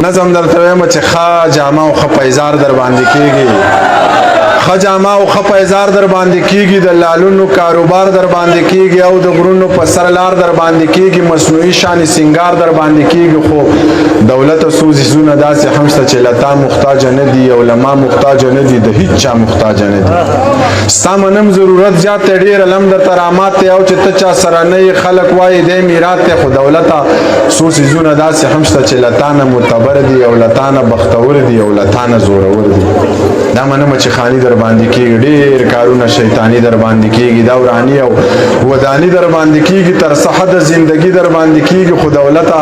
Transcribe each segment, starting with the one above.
نظم درته وایم چې ښه جامه او ښه پیزار در باندې کېږي، ښه جامه او ښه پیزار در باندې کېږي، د لالونو کاروبار در باندې کېږي او د غرونو په سر لار در باندې کېږي، مصنوعي شان سینګار در باندې کېږي، خو دولت او څو څیزونه داسې هم شته چې له تا محتاجه نه دي او له ما محتاجه نه دي، د هېڅ چا محتاجه نه دي. ستا منم ضرورت زیات دی، ډېر علم درته رامات دی او چې ته چا سره نه یې خلک وایي دی میرات دی، خو دولته څو څیزونه داسې هم شته چې له تا نه معتبر دي او له تا نه بختور دي او له تا نه زورور دي. دا منمه چې خاني در باندې کېږي، ډېر کارونه شیطاني در باندې کېږي، دا وراني او وداني در باندې کېږي، تر څه حده زندګي در باندې کېږي، خو دولته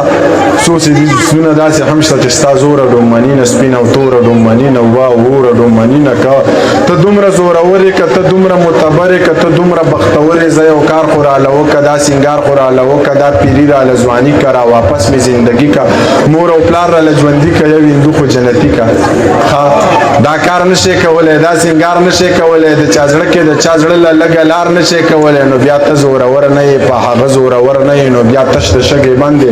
څو څیزونه داسې هم شته چې ستا زوره ډومني نه سپین او توره ډومني نه ووره ډومني نه که ته دومره زورور یې که ته دومره معتبر یې که ته دومره بختور یې زه یو کار خو راله وکړه، دا سینګار خو راله وکړه، دا پیري راله ځواني که را واپس مې زندګي که مور او پلار راله ژوندي که یو هندو خو جنتي که دا کار نشي کولی، دا سینګار نشي کولی، د چا زړه کې د چا زړه له لږه لار نشي کولی، نو بیا ته زورور نه یې، په هغه زورور نه یې، نو بیا تش د شګې بندې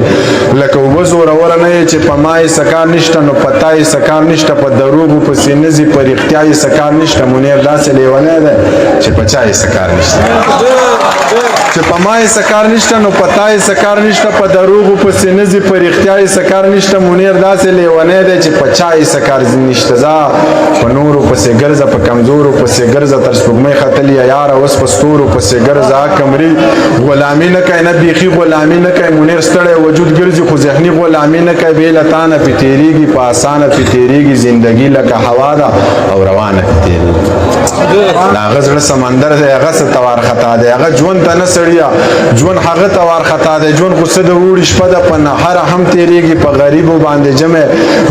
لکه اوبه زورور نه یې چې په ما یې څه کار نشته، نو په تا یې څه کار نشته، په دروغو پسې نه ځي، په رښتیا یې څه کار نشته. منیر داسې لیونی دی چې په چا یې څه کار نشته، چې په ما یې څه کار نشته، نو په تا یې څه کار نشته، په دروغو پسې نه ځي، په رښتیا یې څه کار نشته. منیر داسې لیونی دی چې په چا یې څه کار نشته. ځه په نورو پسې ګرځه، په کمزورو پسې ګرځه، تر سپوږمۍ ختلي یاره اوس په ستورو پسې ګرځه. کمري غلامي نه کوي، نه بیخي غلامي نه کوي، منیر ستړی وجود ګرځي خو ذهني غلامي نه کوي، بې له تا نه پې تېرېږي، په اسانه پې تېرېږي، زندګي لکه هوا ده او روانه پې تېرېږي. د هغه زړه سمندر دی، هغه څه ته وارخطا دی، هغه ژوند ته نه سړیه، ژوند هغه ته وارخطا دی، ژوند خو څه د اوړي شپه ده، په نهره هم تېرېږي، په غریبو باندې جمع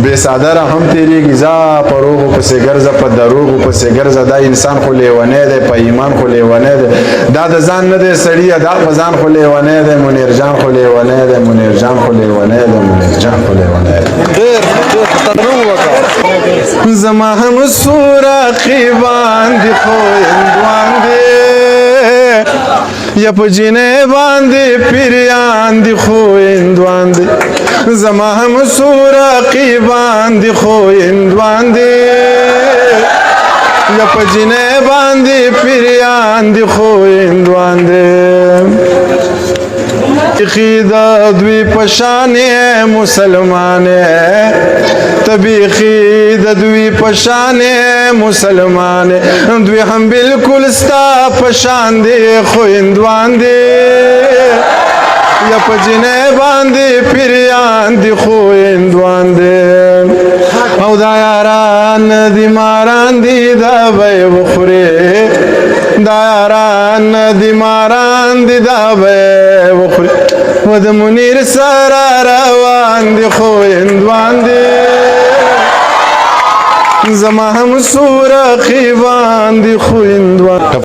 بې څادره هم تېرېږي. ځه په روغو پسې ګرځه، په دروغو پسې ګرځه، دا انسان خو لیونی دی، په ایمان خو لیونی دی، دا د ځان نه دی سړیه، دا په ځان خو لیونی دی، منیر جان خو لیونی دی، منیر جان خو لیونی دی، منیر جان خو لیونی دی. زما هم سوراخي باندې خو هندوان دی، یا په جینۍ باندې پیریان دي خو هندوان دی، زما هم سوراخي باندې خو هندوان دی، یا په جینۍ باندې پیریان دي خو هندوان دی. بیخی د دوی په شان مسلمان ته، بیخی د دوی په شان مسلمان، دوی هم بالکل ستا په شان دي خو هندوان دي، یا په جینۍ باندې پیریان دي خو هندوان دي. او دا یاران دي ماران دي دا به یې وخورې، دا یاران دي ماران دي دا به یې وخورې، و د منیر سره روان دي خو هندوان دي، زما هم سوراخي باندې خو هندوان.